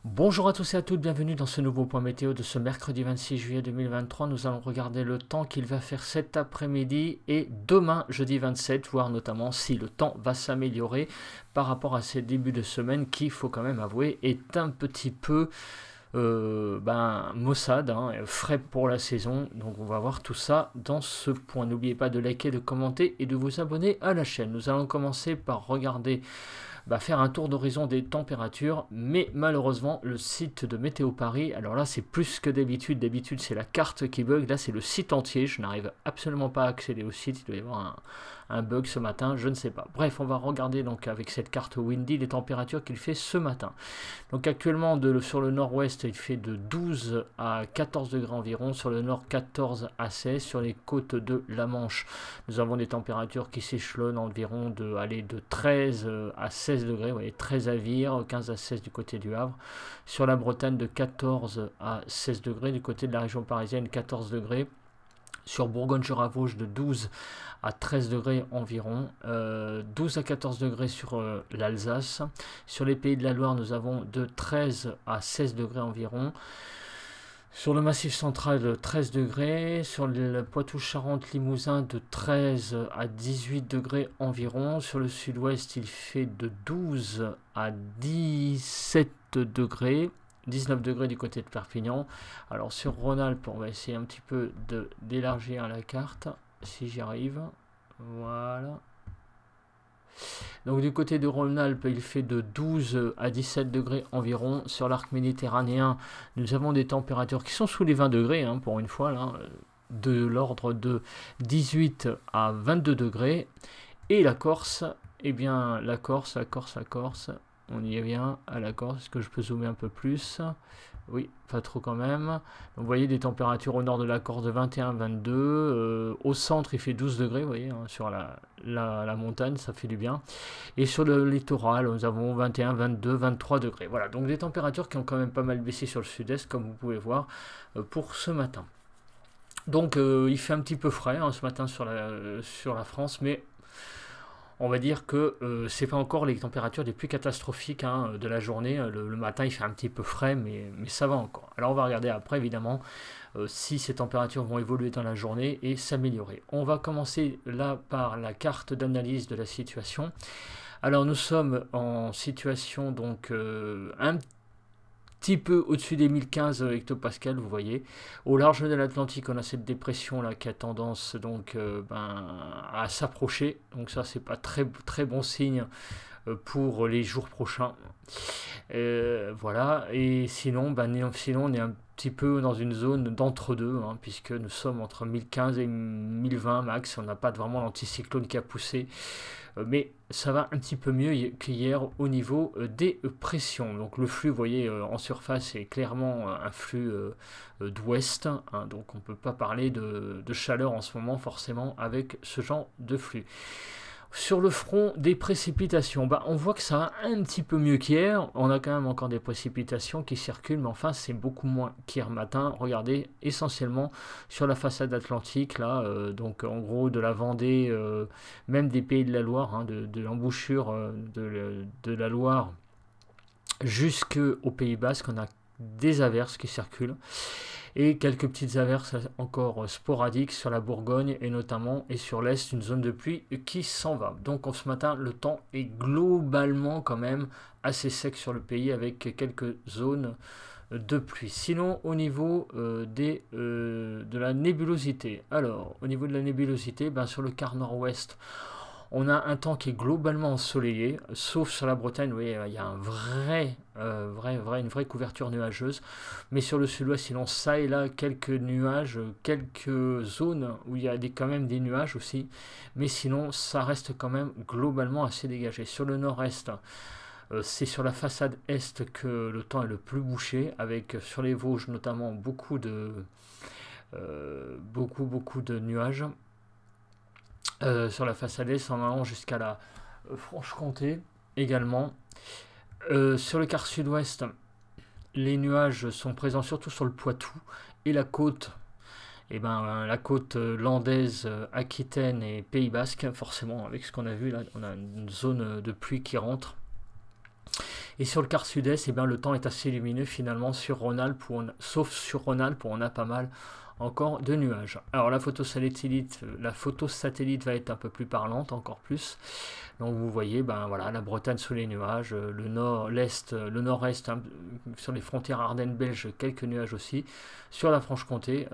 Bonjour à tous et à toutes, bienvenue dans ce nouveau point météo de ce mercredi 26 juillet 2023. Nous allons regarder le temps qu'il va faire cet après-midi et demain, jeudi 27, voir notamment si le temps va s'améliorer par rapport à ces débuts de semaine qui, il faut quand même avouer, est un petit peu maussade, frais pour la saison. Donc on va voir tout ça dans ce point. N'oubliez pas de liker, de commenter et de vous abonner à la chaîne. Nous allons commencer par regarder faire un tour d'horizon des températures, mais malheureusement le site de Météo Paris, alors là c'est plus que d'habitude c'est la carte qui bug, là c'est le site entier, je n'arrive absolument pas à accéder au site, il doit y avoir un bug ce matin, je ne sais pas. Bref, on va regarder donc avec cette carte Windy les températures qu'il fait ce matin. Donc actuellement sur le nord-ouest il fait de 12 à 14 degrés environ, sur le nord 14 à 16, sur les côtes de la Manche nous avons des températures qui s'échelonnent environ de 13 à 16 degrés, vous voyez, 13 à Vire, 15 à 16 du côté du Havre. Sur la Bretagne, de 14 à 16 degrés, du côté de la région parisienne, 14 degrés. Sur Bourgogne-Jura-Vosges, de 12 à 13 degrés environ, 12 à 14 degrés sur l'Alsace. Sur les Pays de la Loire, nous avons de 13 à 16 degrés environ. Sur le Massif central, de 13 degrés. Sur le Poitou-Charentes-Limousin, de 13 à 18 degrés environ. Sur le sud-ouest, il fait de 12 à 17 degrés. 19 degrés du côté de Perpignan. Alors sur Rhône-Alpes, on va essayer un petit peu d'élargir la carte, si j'y arrive. Voilà. Donc du côté de Rhône-Alpes, il fait de 12 à 17 degrés environ. Sur l'arc méditerranéen, nous avons des températures qui sont sous les 20 degrés, pour une fois, là, de l'ordre de 18 à 22 degrés. Et la Corse, eh bien, la Corse, on y est bien à la Corse. Est-ce que je peux zoomer un peu plus? Oui, pas trop quand même. Donc, vous voyez des températures au nord de la Corse de 21-22. Au centre, il fait 12 degrés, vous voyez, sur la montagne, ça fait du bien. Et sur le littoral, nous avons 21, 22, 23 degrés. Voilà, donc des températures qui ont quand même pas mal baissé sur le sud-est, comme vous pouvez voir, pour ce matin. Donc, il fait un petit peu frais ce matin sur la France, mais on va dire que c'est pas encore les températures les plus catastrophiques de la journée. Le matin, il fait un petit peu frais, mais ça va encore. Alors, on va regarder après, évidemment, si ces températures vont évoluer dans la journée et s'améliorer. On va commencer là par la carte d'analyse de la situation. Alors, nous sommes en situation donc un petit peu au-dessus des 1015 hectopascales, vous voyez. Au large de l'Atlantique, on a cette dépression là qui a tendance donc à s'approcher. Donc ça, c'est pas très très bon signe pour les jours prochains. Voilà. Et sinon, sinon, on est un petit peu dans une zone d'entre-deux, puisque nous sommes entre 1015 et 1020 max. On n'a pas vraiment l'anticyclone qui a poussé. Mais ça va un petit peu mieux qu'hier au niveau des pressions. Donc le flux, vous voyez, en surface est clairement un flux d'ouest. Donc on ne peut pas parler de chaleur en ce moment forcément avec ce genre de flux. Sur le front des précipitations, on voit que ça va un petit peu mieux qu'hier. On a quand même encore des précipitations qui circulent, mais enfin c'est beaucoup moins qu'hier matin. Regardez, essentiellement sur la façade atlantique, là, donc en gros de la Vendée, même des Pays de la Loire, de l'embouchure de la Loire jusqu'au Pays Basque, on a des averses qui circulent. Et quelques petites averses encore sporadiques sur la Bourgogne et notamment et sur l'Est, une zone de pluie qui s'en va. Donc ce matin, le temps est globalement quand même assez sec sur le pays avec quelques zones de pluie. Sinon, au niveau de la nébulosité. Alors, au niveau de la nébulosité, sur le quart nord-ouest, on a un temps qui est globalement ensoleillé, sauf sur la Bretagne, vous voyez, il y a une vraie couverture nuageuse. Mais sur le sud-ouest, sinon, ça et là, quelques nuages, quelques zones où il y a quand même des nuages aussi. Mais sinon, ça reste quand même globalement assez dégagé. Sur le nord-est, c'est sur la façade est que le temps est le plus bouché, avec sur les Vosges notamment beaucoup de nuages. Sur la façade est en allant jusqu'à la Franche-Comté également. Sur le quart sud-ouest, les nuages sont présents surtout sur le Poitou et la côte. La côte landaise, Aquitaine et Pays Basque, forcément avec ce qu'on a vu là, on a une zone de pluie qui rentre. Et sur le quart sud-est, eh bien, le temps est assez lumineux finalement sur Rhône-Alpes, sauf sur Rhône-Alpes où on a pas mal encore de nuages. Alors la photo satellite va être un peu plus parlante, encore plus. Donc vous voyez, ben voilà, la Bretagne sous les nuages, le nord, l'est, le nord-est, hein, sur les frontières Ardennes belges, quelques nuages aussi. Sur la Franche-Comté,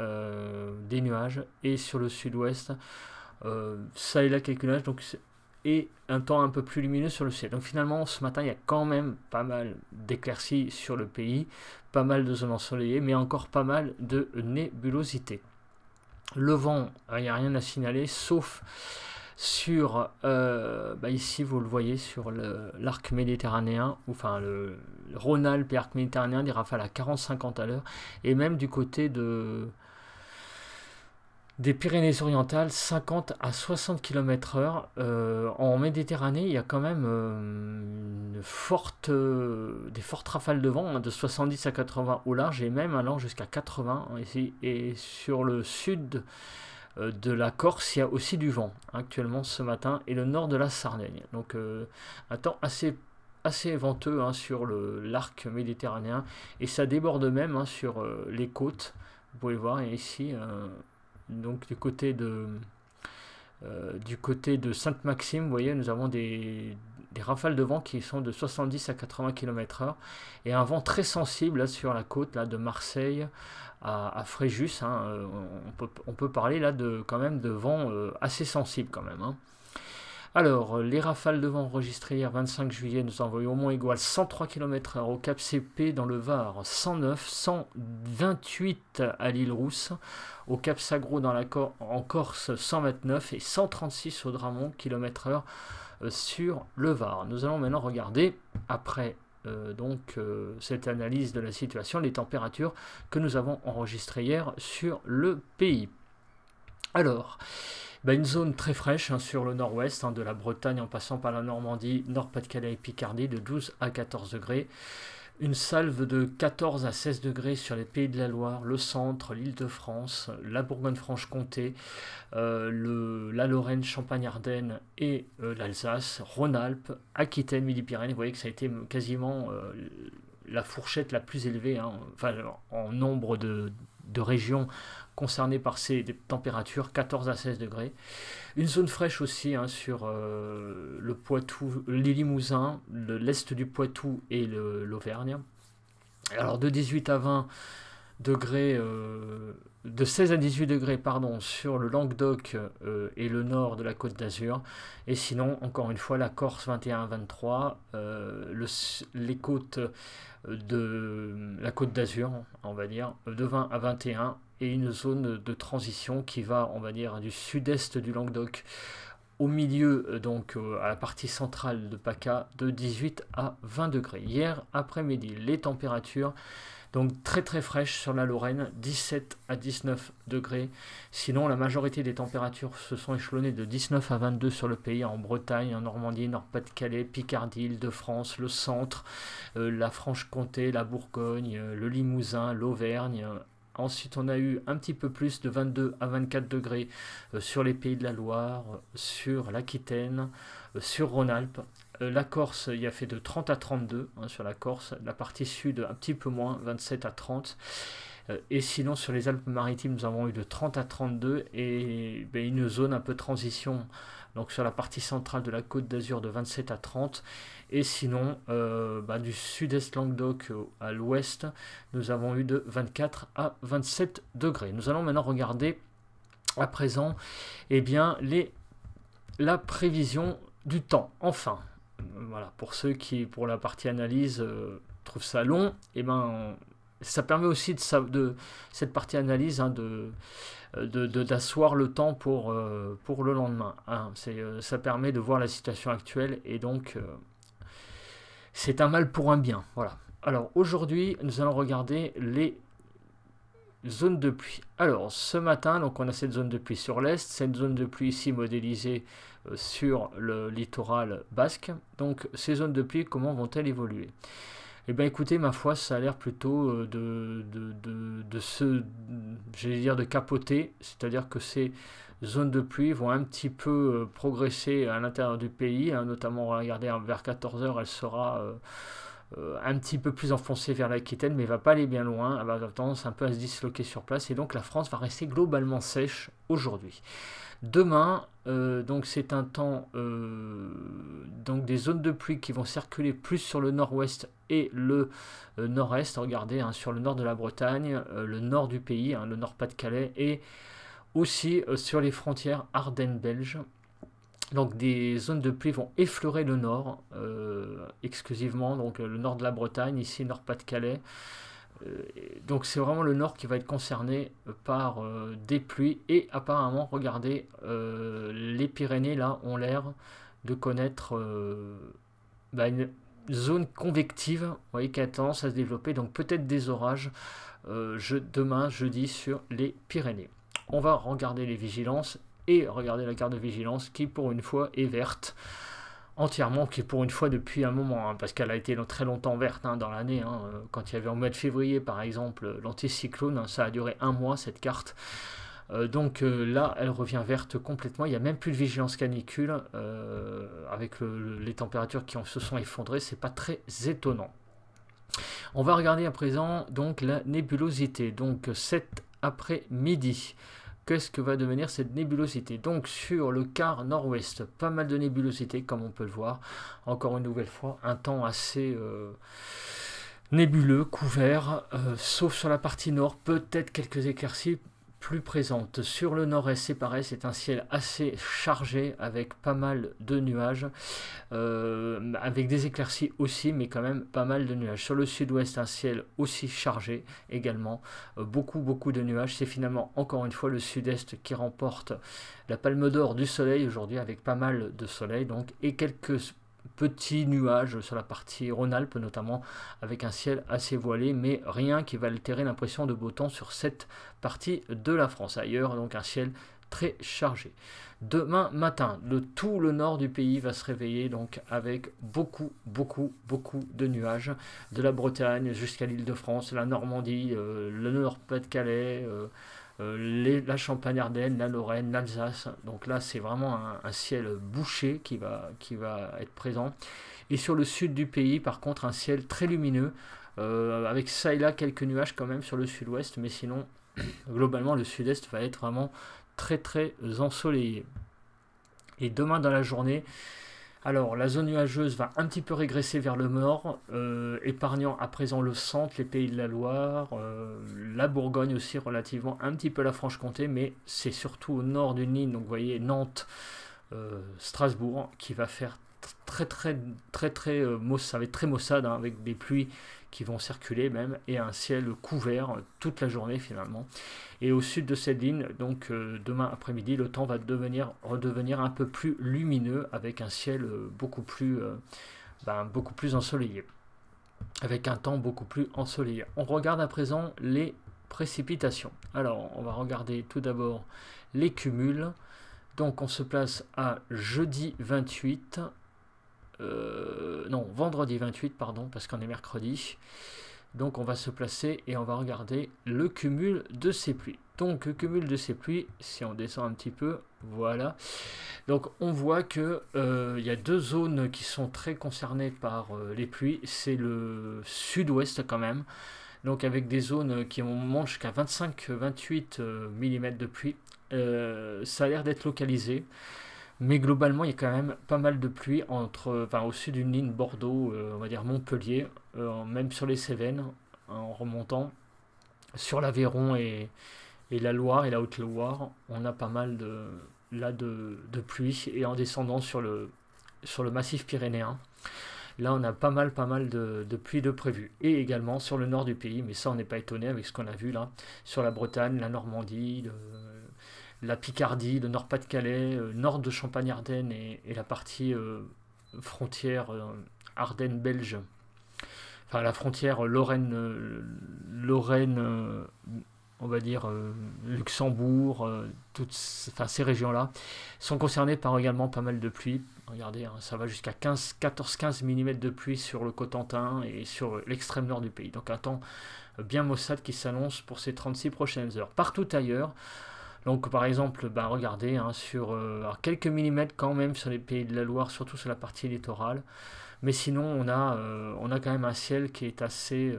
des nuages, et sur le sud-ouest, ça et là quelques nuages. Donc et un temps un peu plus lumineux sur le ciel. Donc finalement, ce matin, il y a quand même pas mal d'éclaircies sur le pays, pas mal de zones ensoleillées, mais encore pas mal de nébulosité. Le vent, il n'y a rien à signaler, sauf sur, ici vous le voyez, sur l'arc méditerranéen, enfin le Rhône-Alpes et arc méditerranéen, des rafales à 40-50 à l'heure, et même du côté des Pyrénées-Orientales, 50 à 60 km/h. En Méditerranée, il y a quand même des fortes rafales de vent, hein, de 70 à 80 au large, et même allant jusqu'à 80 ici. Et sur le sud de la Corse, il y a aussi du vent actuellement ce matin, et le nord de la Sardaigne. Donc un temps assez venteux, hein, sur l'arc méditerranéen, et ça déborde même, hein, sur les côtes. Vous pouvez voir, et ici... donc du côté de Sainte-Maxime, vous voyez, nous avons des rafales de vent qui sont de 70 à 80 km/h, et un vent très sensible là, sur la côte là, de Marseille à Fréjus, hein. On peut parler là quand même de vent assez sensible quand même, hein. Alors, les rafales de vent enregistrées hier 25 juillet, nous envoyons au moins égal 103 km/h au Cap CP dans le Var, 109, 128 à l'île Rousse, au Cap Sagro en Corse, 129 et 136 au Dramont km/h sur le Var. Nous allons maintenant regarder, après cette analyse de la situation, les températures que nous avons enregistrées hier sur le pays. Alors... une zone très fraîche, hein, sur le nord-ouest, hein, de la Bretagne en passant par la Normandie, Nord-Pas-de-Calais et Picardie, de 12 à 14 degrés. Une salve de 14 à 16 degrés sur les Pays de la Loire, le centre, l'Île-de-France, la Bourgogne-Franche-Comté, la Lorraine, Champagne-Ardenne et l'Alsace, Rhône-Alpes, Aquitaine, Midi-Pyrénées. Vous voyez que ça a été quasiment la fourchette la plus élevée, hein, enfin, en nombre de régions concernées par ces températures, 14 à 16 degrés. Une zone fraîche aussi, hein, sur le Poitou, les Limousins, l'est du Poitou et l'Auvergne. Alors de 18 à 20 degrés, de 16 à 18 degrés pardon, sur le Languedoc et le nord de la Côte d'Azur. Et sinon, encore une fois, la Corse 21 à 23, les côtes de la Côte d'Azur, on va dire, de 20 à 21, et une zone de transition qui va, on va dire, du sud-est du Languedoc au milieu, donc à la partie centrale de PACA, de 18 à 20 degrés. Hier après-midi, les températures, donc très très fraîches sur la Lorraine, 17 à 19 degrés. Sinon, la majorité des températures se sont échelonnées de 19 à 22 sur le pays, en Bretagne, en Normandie, Nord-Pas-de-Calais, Picardie, Île-de-France, le centre, la Franche-Comté, la Bourgogne, le Limousin, l'Auvergne. Ensuite, on a eu un petit peu plus de 22 à 24 degrés sur les Pays de la Loire, sur l'Aquitaine, sur Rhône-Alpes. La Corse, il y a fait de 30 à 32, hein, sur la Corse. La partie sud, un petit peu moins, 27 à 30. Et sinon, sur les Alpes-Maritimes, nous avons eu de 30 à 32 et une zone un peu transition, donc sur la partie centrale de la Côte d'Azur, de 27 à 30. Et sinon, du sud-est Languedoc à l'ouest, nous avons eu de 24 à 27 degrés. Nous allons maintenant regarder à présent, la prévision du temps. Enfin, voilà, pour ceux qui, pour la partie analyse, trouvent ça long, ça permet aussi de cette partie analyse, hein, d'asseoir le temps pour le lendemain, hein. Ça permet de voir la situation actuelle, et donc c'est un mal pour un bien. Voilà. Alors aujourd'hui, nous allons regarder les zones de pluie. Alors ce matin, donc on a cette zone de pluie sur l'est, cette zone de pluie ici modélisée sur le littoral basque. Donc ces zones de pluie, comment vont-elles évoluer ? Eh bien écoutez, ma foi, ça a l'air plutôt de capoter, c'est-à-dire que ces zones de pluie vont un petit peu progresser à l'intérieur du pays, hein, notamment, regardez, vers 14h, elle sera un petit peu plus enfoncée vers l'Aquitaine, mais ne va pas aller bien loin. Elle va avoir tendance un peu à se disloquer sur place, et donc la France va rester globalement sèche aujourd'hui. Demain, donc c'est un temps, donc des zones de pluie qui vont circuler plus sur le nord-ouest et le nord-est. Regardez, hein, sur le nord de la Bretagne, le nord du pays, hein, le nord-Pas-de-Calais, et aussi sur les frontières Ardennes belges. Donc des zones de pluie vont effleurer le nord exclusivement, donc le nord de la Bretagne, ici Nord-Pas-de-Calais. Donc c'est vraiment le nord qui va être concerné par des pluies, et apparemment, regardez, les Pyrénées là ont l'air de connaître une zone convective, vous voyez, qui a tendance à se développer, donc peut-être des orages demain jeudi sur les Pyrénées. On va regarder les vigilances et regarder la carte de vigilance qui pour une fois est verte entièrement, qui pour une fois depuis un moment, hein, parce qu'elle a été très longtemps verte, hein, dans l'année, hein, quand il y avait en mois de février par exemple l'anticyclone, hein, ça a duré un mois cette carte, donc là elle revient verte complètement, il n'y a même plus de vigilance canicule, avec les températures qui se sont effondrées, c'est pas très étonnant. On va regarder à présent donc la nébulosité, donc cet après-midi. Qu'est-ce que va devenir cette nébulosité? Donc sur le quart nord-ouest, pas mal de nébulosité comme on peut le voir. Encore une nouvelle fois, un temps assez nébuleux, couvert, sauf sur la partie nord, peut-être quelques éclaircies plus présentes. Sur le nord-est, c'est pareil, c'est un ciel assez chargé avec pas mal de nuages, avec des éclaircies aussi, mais quand même pas mal de nuages. Sur le sud-ouest, un ciel aussi chargé également, beaucoup de nuages. C'est finalement encore une fois le sud-est qui remporte la palme d'or du soleil aujourd'hui, avec pas mal de soleil, donc, et quelques petits nuages sur la partie Rhône-Alpes notamment, avec un ciel assez voilé, mais rien qui va altérer l'impression de beau temps sur cette partie de la France. Ailleurs, donc un ciel très chargé. Demain matin, tout le nord du pays va se réveiller donc avec beaucoup de nuages, de la Bretagne jusqu'à l'Île-de-France, la Normandie, le Nord-Pas-de-Calais, la Champagne-Ardenne, la Lorraine, l'Alsace. Donc là, c'est vraiment un ciel bouché qui va être présent. Et sur le sud du pays, par contre, un ciel très lumineux, avec ça et là quelques nuages quand même sur le sud-ouest, mais sinon, globalement, le sud-est va être vraiment très ensoleillé. Et demain dans la journée, alors la zone nuageuse va un petit peu régresser vers le nord, épargnant à présent le centre, les Pays de la Loire, la Bourgogne aussi relativement, un petit peu la Franche-Comté, mais c'est surtout au nord d'une ligne, donc vous voyez Nantes, Strasbourg, qui va faire très maussade, hein, avec des pluies qui vont circuler même, et un ciel couvert toute la journée finalement. Et au sud de cette ligne, donc demain après-midi, le temps va redevenir un peu plus lumineux, avec un ciel beaucoup plus ensoleillé, avec un temps beaucoup plus ensoleillé. On regarde à présent les précipitations. Alors on va regarder tout d'abord les cumuls. Donc on se place à jeudi 28, vendredi 28, pardon, parce qu'on est mercredi. Donc on va se placer et on va regarder le cumul de ces pluies. Donc le cumul de ces pluies, si on descend un petit peu, voilà. Donc on voit que il y a deux zones qui sont très concernées par les pluies. C'est le sud-ouest quand même. Donc avec des zones qui montent jusqu'à 25-28 mm de pluie. Ça a l'air d'être localisé. Mais globalement, il y a quand même pas mal de pluie au sud d'une ligne Bordeaux, on va dire Montpellier, même sur les Cévennes, en remontant sur l'Aveyron et la Loire et la Haute-Loire, on a pas mal de pluie, et en descendant sur le massif pyrénéen, là on a pas mal de pluie de prévu, et également sur le nord du pays, mais ça on n'est pas étonné avec ce qu'on a vu là, sur la Bretagne, la Normandie, la Picardie, le Nord-Pas-de-Calais, nord de Champagne-Ardenne et la partie frontière Ardennes belge, enfin la frontière Lorraine, on va dire Luxembourg, ces régions-là sont concernées par également pas mal de pluie. Regardez, hein, ça va jusqu'à 14-15 mm de pluie sur le Cotentin et sur l'extrême nord du pays. Donc un temps bien maussade qui s'annonce pour ces 36 prochaines heures. Partout ailleurs, donc par exemple, regardez, hein, sur quelques millimètres quand même sur les Pays de la Loire, surtout sur la partie littorale, Mais sinon, on a quand même un ciel qui est assez,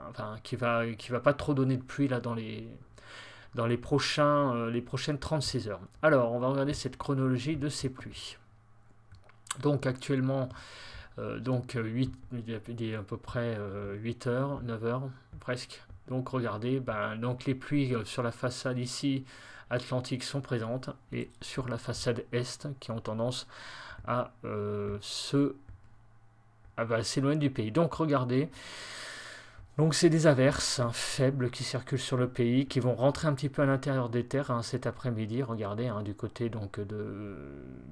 enfin, qui va pas trop donner de pluie là dans les prochaines 36 heures. Alors, on va regarder cette chronologie de ces pluies. Donc actuellement, donc 8, il est à peu près 8 heures, 9 heures presque. Donc regardez, ben, donc les pluies sur la façade ici atlantique sont présentes et sur la façade est qui ont tendance à s'éloigner du pays. Donc regardez, donc c'est des averses faibles qui circulent sur le pays, qui vont rentrer un petit peu à l'intérieur des terres cet après-midi. Regardez, du côté donc de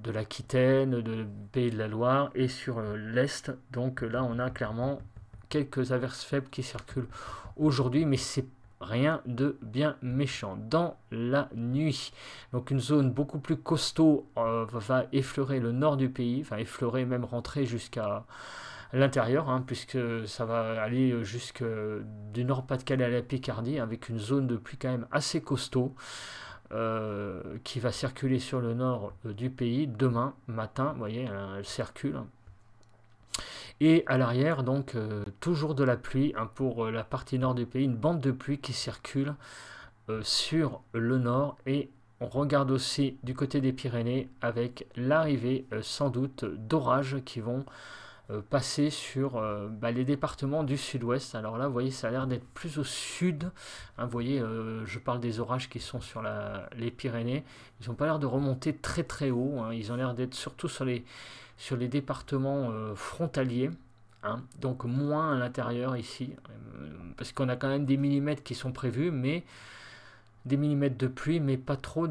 l'Aquitaine, de Pays de la Loire et sur l'Est. Donc là, on a clairement quelques averses faibles qui circulent aujourd'hui, mais c'est rien de bien méchant. Dans la nuit, donc une zone beaucoup plus costaud va effleurer le nord du pays, enfin effleurer, même rentrer jusqu'à l'intérieur, puisque ça va aller jusque du Nord-Pas-de-Calais à la Picardie, avec une zone de pluie quand même assez costaud, qui va circuler sur le nord du pays demain matin. Vous voyez, elle circule. Et à l'arrière, donc, toujours de la pluie, pour la partie nord du pays, une bande de pluie qui circule sur le nord. Et on regarde aussi du côté des Pyrénées avec l'arrivée sans doute d'orages qui vont passer sur les départements du sud-ouest. Alors là, vous voyez, ça a l'air d'être plus au sud. Vous voyez, je parle des orages qui sont sur les Pyrénées. Ils n'ont pas l'air de remonter très très haut. Ils ont l'air d'être surtout sur les départements frontaliers. Donc moins à l'intérieur ici. Parce qu'on a quand même des millimètres qui sont prévus, mais des millimètres de pluie, mais pas trop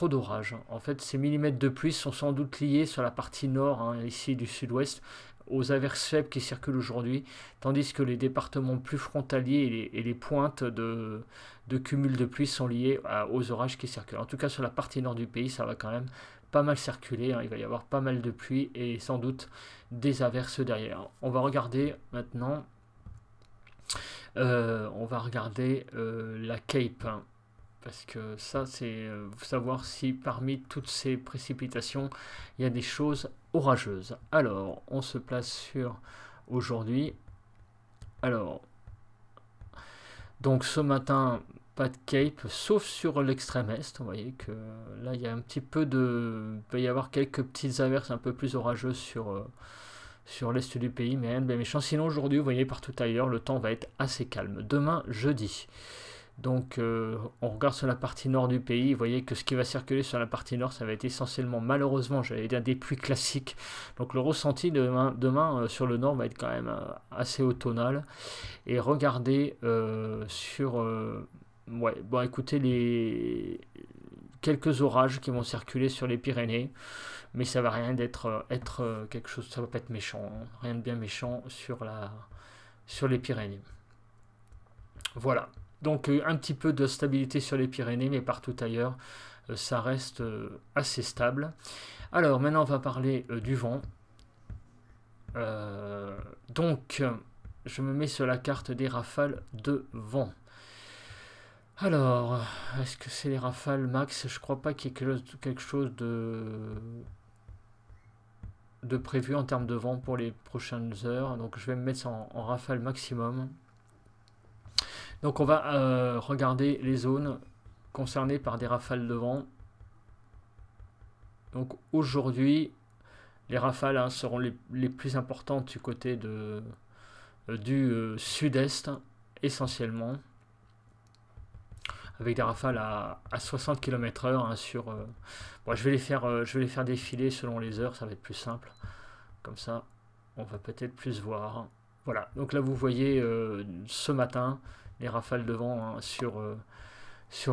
d'orage. En fait, ces millimètres de pluie sont sans doute liés sur la partie nord, ici du sud-ouest, aux averses faibles qui circulent aujourd'hui, tandis que les départements plus frontaliers et les pointes de cumul de pluie sont liés aux orages qui circulent. En tout cas, sur la partie nord du pays, ça va quand même pas mal circuler. Il va y avoir pas mal de pluie et sans doute des averses derrière. On va regarder maintenant. On va regarder la Cape. Parce que ça, c'est savoir si parmi toutes ces précipitations, il y a des choses orageuses. Alors, on se place sur aujourd'hui. Alors, donc ce matin, pas de Cape, sauf sur l'extrême est. Vous voyez que là, il y a un petit peu il va y avoir quelques petites averses un peu plus orageuses sur l'est du pays, mais rien de bien méchant. Sinon, aujourd'hui, vous voyez, partout ailleurs, le temps va être assez calme. Demain, jeudi. Donc on regarde sur la partie nord du pays, vous voyez que ce qui va circuler sur la partie nord, ça va être essentiellement, malheureusement, j'allais dire des pluies classiques. Donc le ressenti demain sur le nord va être quand même assez automnal. Et regardez écoutez, quelques orages qui vont circuler sur les Pyrénées, mais ça va rien d'être quelque chose, ça va pas être méchant, rien de bien méchant sur les Pyrénées. Voilà. Donc un petit peu de stabilité sur les Pyrénées, mais partout ailleurs, ça reste assez stable. Alors maintenant, on va parler du vent. Donc, je me mets sur la carte des rafales de vent. Alors, est-ce que c'est les rafales max? Je crois pas qu'il y ait quelque chose de prévu en termes de vent pour les prochaines heures. Donc, je vais me mettre en rafale maximum. Donc on va regarder les zones concernées par des rafales de vent. Donc aujourd'hui, les rafales seront les plus importantes du côté du sud-est, essentiellement. Avec des rafales à 60 km/h sur... je vais les faire défiler selon les heures, ça va être plus simple. Comme ça, on va peut-être plus voir. Voilà, donc là vous voyez ce matin... les rafales de vent sur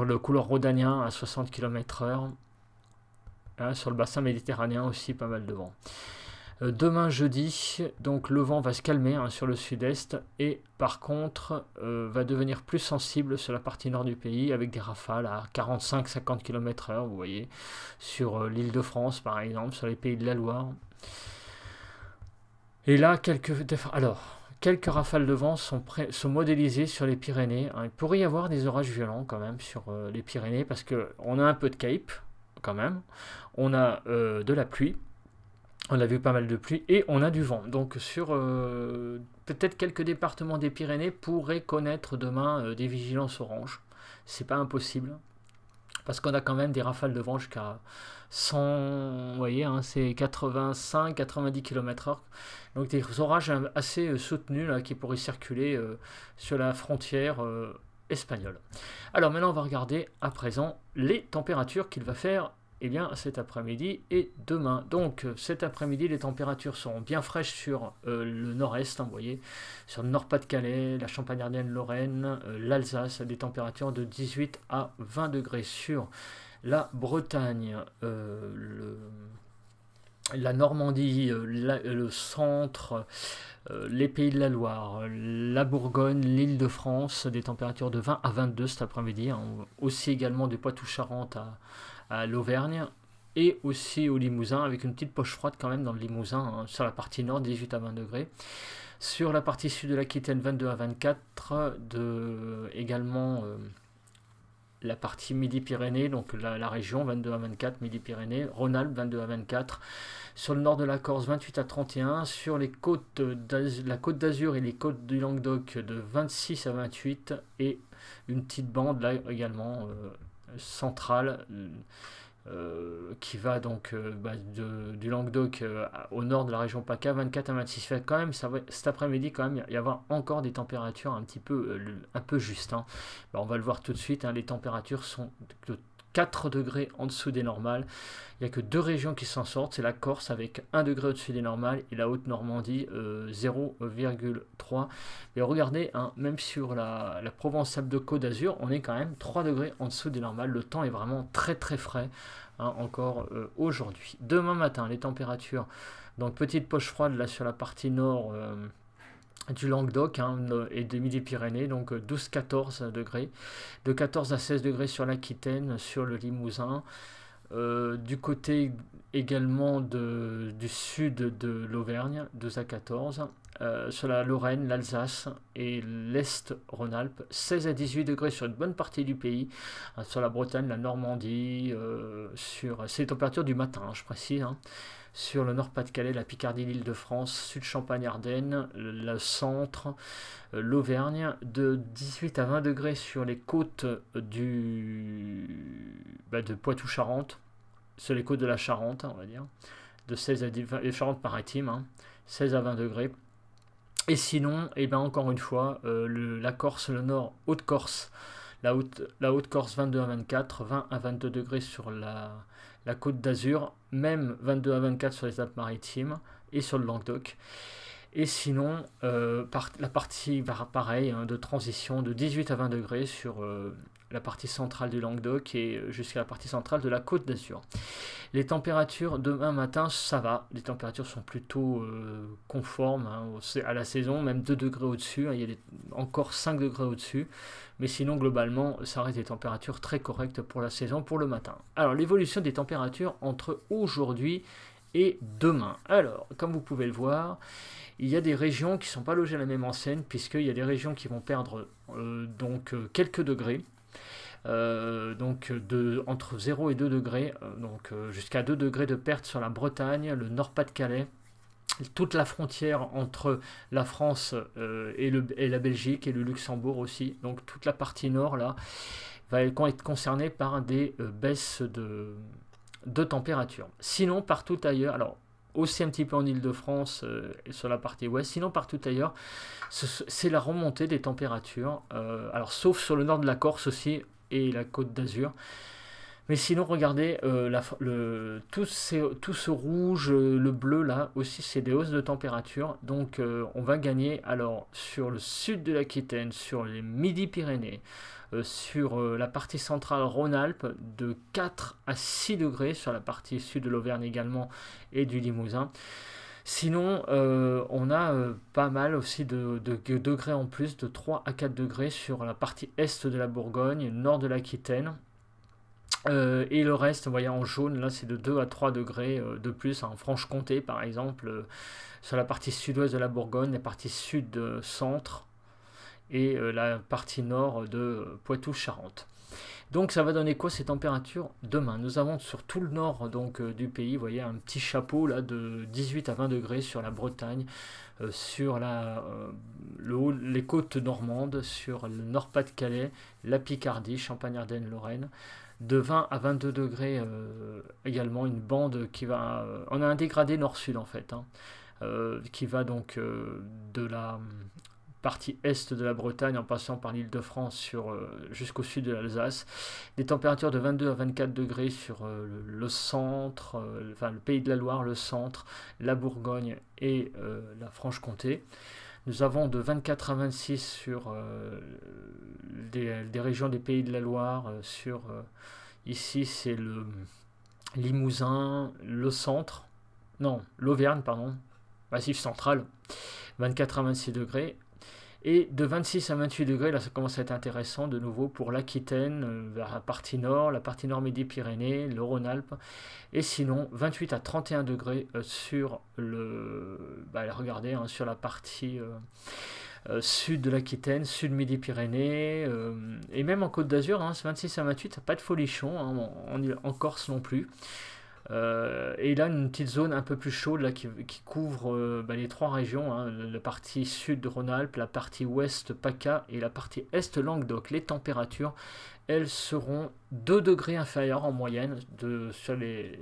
le couloir rhodanien à 60 km/h. Sur le bassin méditerranéen aussi, pas mal de vent. Demain jeudi, donc le vent va se calmer sur le sud-est et par contre va devenir plus sensible sur la partie nord du pays avec des rafales à 45-50 km/h, vous voyez, sur l'île de France par exemple, sur les pays de la Loire. Et là, quelques rafales de vent sont modélisées sur les Pyrénées. Il pourrait y avoir des orages violents quand même sur les Pyrénées parce qu'on a un peu de Cape quand même. On a de la pluie. On a vu pas mal de pluie et on a du vent. Donc sur peut-être quelques départements des Pyrénées pourraient connaître demain des vigilances orange. C'est pas impossible. Parce qu'on a quand même des rafales de vent jusqu'à 100, vous voyez, hein, c'est 85-90 km/h. Donc des orages assez soutenus là, qui pourraient circuler sur la frontière espagnole. Alors maintenant, on va regarder à présent les températures qu'il va faire cet après-midi et demain. Donc cet après-midi, les températures seront bien fraîches sur le nord-est, hein, vous voyez, sur le Nord-Pas-de-Calais, la Champagne-Ardenne, Lorraine, l'Alsace, des températures de 18 à 20 degrés sur la Bretagne, la Normandie, le centre, les Pays de la Loire, la Bourgogne, l'Île-de-France, des températures de 20 à 22 cet après-midi, hein, aussi également du Poitou-Charentes à l'Auvergne et aussi au Limousin avec une petite poche froide quand même dans le Limousin, hein, sur la partie nord 18 à 20 degrés, sur la partie sud de l'Aquitaine 22 à 24, également la partie Midi-Pyrénées, donc la région 22 à 24, Midi-Pyrénées, Rhône-Alpes 22 à 24, sur le nord de la Corse 28 à 31, sur les côtes la côte d'Azur et les côtes du Languedoc de 26 à 28 et une petite bande là également centrale qui va donc du Languedoc au nord de la région PACA 24 à 26. Fait quand même cet après-midi quand même y avoir encore des températures un peu justes, hein. On va le voir tout de suite, hein, les températures sont de 4 degrés en dessous des normales. Il n'y a que deux régions qui s'en sortent, c'est la Corse avec 1 degré au-dessus des normales et la Haute-Normandie 0,3. Mais regardez, hein, même sur la Provence-Alpes-de-Côte d'Azur, on est quand même 3 degrés en dessous des normales. Le temps est vraiment très très frais, hein, encore aujourd'hui. Demain matin, les températures, donc petite poche froide là sur la partie nord du Languedoc, hein, et des Midi-Pyrénées, donc 12-14 degrés, de 14 à 16 degrés sur l'Aquitaine, sur le Limousin, du côté également du sud de l'Auvergne, 12 à 14, sur la Lorraine, l'Alsace et l'Est Rhône-Alpes, 16 à 18 degrés sur une bonne partie du pays, hein, sur la Bretagne, la Normandie, c'est les températures du matin, hein, je précise, hein, sur le Nord-Pas-de-Calais, la Picardie, l'Île-de-France, Sud-Champagne-Ardenne, le centre, l'Auvergne, de 18 à 20 degrés sur les côtes de Poitou-Charentes, sur les côtes de la Charente, on va dire, de 16 à 20, les Charentes-Maritimes, hein, 16 à 20 degrés. Et sinon, encore une fois, la Corse, le Nord, Haute-Corse, la Haute-Corse 22 à 24, 20 à 22 degrés sur la côte d'Azur, même 22 à 24 sur les Alpes-Maritimes et sur le Languedoc. Et sinon, la partie pareil, hein, de transition de 18 à 20 degrés sur la partie centrale du Languedoc et jusqu'à la partie centrale de la côte d'Azur. Les températures demain matin, ça va, les températures sont plutôt conformes, hein, à la saison, même 2 degrés au-dessus, hein, il y a encore 5 degrés au-dessus, mais sinon globalement ça reste des températures très correctes pour la saison, pour le matin. Alors l'évolution des températures entre aujourd'hui et demain. Alors, comme vous pouvez le voir, il y a des régions qui ne sont pas logées à la même enseigne, puisqu'il y a des régions qui vont perdre quelques degrés, entre 0 et 2 degrés, jusqu'à 2 degrés de perte sur la Bretagne, le Nord-Pas-de-Calais, toute la frontière entre la France et la Belgique et le Luxembourg aussi, donc toute la partie nord là, va être concernée par des baisses de température. Sinon, partout ailleurs, alors aussi un petit peu en Île-de-France sur la partie ouest, sinon partout ailleurs, c'est la remontée des températures, alors sauf sur le nord de la Corse aussi et la côte d'Azur. Mais sinon, regardez, tout ce rouge, le bleu là aussi, c'est des hausses de température. Donc on va gagner alors sur le sud de l'Aquitaine, sur les Midi-Pyrénées, sur la partie centrale Rhône-Alpes, de 4 à 6 degrés, sur la partie sud de l'Auvergne également et du Limousin. Sinon, on a pas mal aussi de degrés en plus, de 3 à 4 degrés sur la partie est de la Bourgogne, nord de l'Aquitaine. Et le reste, vous voyez en jaune, là c'est de 2 à 3 degrés de plus, en Franche-Comté par exemple, sur la partie sud-ouest de la Bourgogne, la partie sud-centre et la partie nord de Poitou-Charentes. Donc ça va donner quoi ces températures demain? Nous avons sur tout le nord donc, du pays, vous voyez, un petit chapeau là de 18 à 20 degrés sur la Bretagne, sur les côtes normandes, sur le Nord-Pas-de-Calais, la Picardie, Champagne-Ardenne, Lorraine. De 20 à 22 degrés également, une bande qui va... on a un dégradé nord-sud en fait, hein, qui va donc de la partie est de la Bretagne en passant par l'Île-de-France jusqu'au sud de l'Alsace. Des températures de 22 à 24 degrés sur le centre, enfin le Pays de la Loire, le centre, la Bourgogne et la Franche-Comté. Nous avons de 24 à 26 sur des régions des Pays de la Loire, ici c'est le Limousin, le centre, non, l'Auvergne, pardon, Massif central, 24 à 26 degrés. Et de 26 à 28 degrés, là ça commence à être intéressant de nouveau pour l'Aquitaine, vers la partie nord Midi-Pyrénées, le Rhône-Alpes. Et sinon, 28 à 31 degrés sur regardez, hein, sur la partie sud de l'Aquitaine, sud Midi-Pyrénées, et même en Côte d'Azur, hein, 26 à 28, pas de folichon, hein, en Corse non plus. Et là une petite zone un peu plus chaude là, qui couvre les trois régions, hein, la partie sud de Rhône-Alpes, la partie ouest PACA et la partie est Languedoc. Les températures, elles seront 2 degrés inférieures en moyenne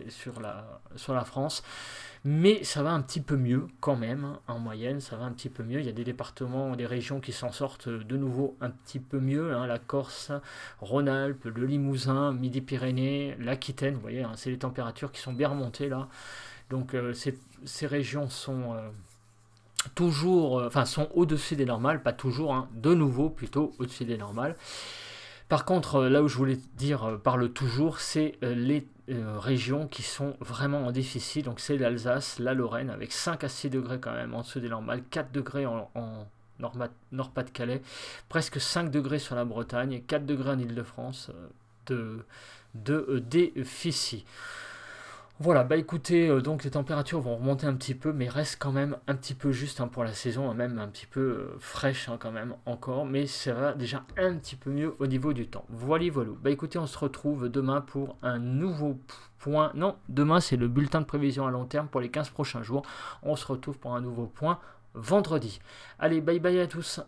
sur la France, mais ça va un petit peu mieux quand même, hein, en moyenne ça va un petit peu mieux. Il y a des départements, des régions qui s'en sortent de nouveau un petit peu mieux, hein, la Corse, Rhône-Alpes, le Limousin, Midi-Pyrénées, l'Aquitaine, vous voyez, hein, c'est les températures qui sont bien remontées là, donc ces régions sont toujours, sont au-dessus des normales, pas toujours, hein, de nouveau plutôt au-dessus des normales. Par contre, là où je voulais dire par le toujours, c'est les régions qui sont vraiment en déficit. Donc c'est l'Alsace, la Lorraine, avec 5 à 6 degrés quand même en dessous des normales, 4 degrés en Nord-Pas-de-Calais, presque 5 degrés sur la Bretagne, 4 degrés en Île-de-France de déficit. Voilà, bah écoutez, donc les températures vont remonter un petit peu, mais restent quand même un petit peu juste, hein, pour la saison, hein, même un petit peu fraîche, hein, quand même encore, mais ça va déjà un petit peu mieux au niveau du temps. Voilà, voilà. Bah écoutez, on se retrouve demain pour un nouveau point. Non, demain c'est le bulletin de prévision à long terme pour les 15 prochains jours. On se retrouve pour un nouveau point vendredi. Allez, bye bye à tous.